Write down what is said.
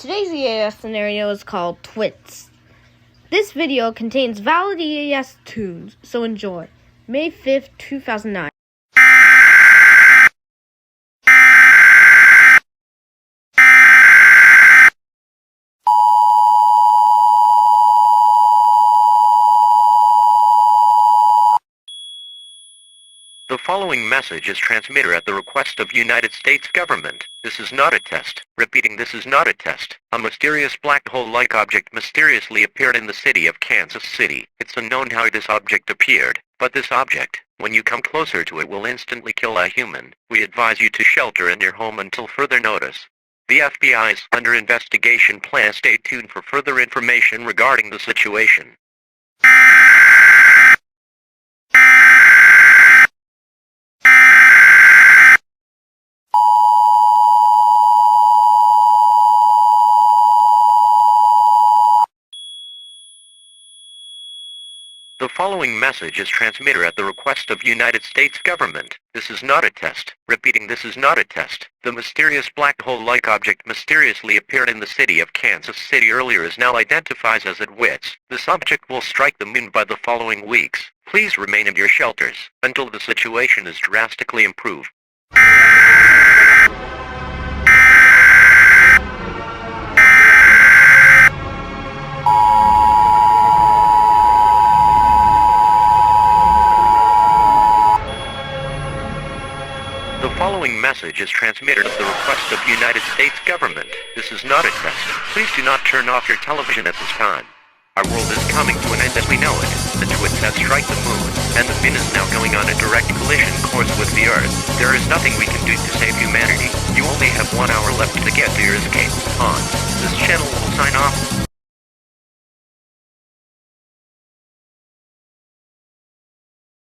Today's EAS scenario is called TWITZ. This video contains valid EAS tunes, so enjoy. May 5th, 2009. The following message is transmitted at the request of United States government. This is not a test. Repeating, this is not a test. A mysterious black hole-like object mysteriously appeared in the city of Kansas City. It's unknown how this object appeared, but this object, when you come closer to it, will instantly kill a human. We advise you to shelter in your home until further notice. The FBI is under investigation. Please stay tuned for further information regarding the situation. The following message is transmitted at the request of United States government. This is not a test. Repeating, this is not a test. The mysterious black hole-like object mysteriously appeared in the city of Kansas City earlier is now identified as TWITZ. This object will strike the moon by the following weeks. Please remain in your shelters until the situation is drastically improved. The following message is transmitted at the request of United States government. This is not a test. Please do not turn off your television at this time. Our world is coming to an end as we know it. The TWITZ has struck the moon, and the moon is now going on a direct collision course with the Earth. There is nothing we can do to save humanity. You only have 1 hour left to get to your escape pod. This channel will sign off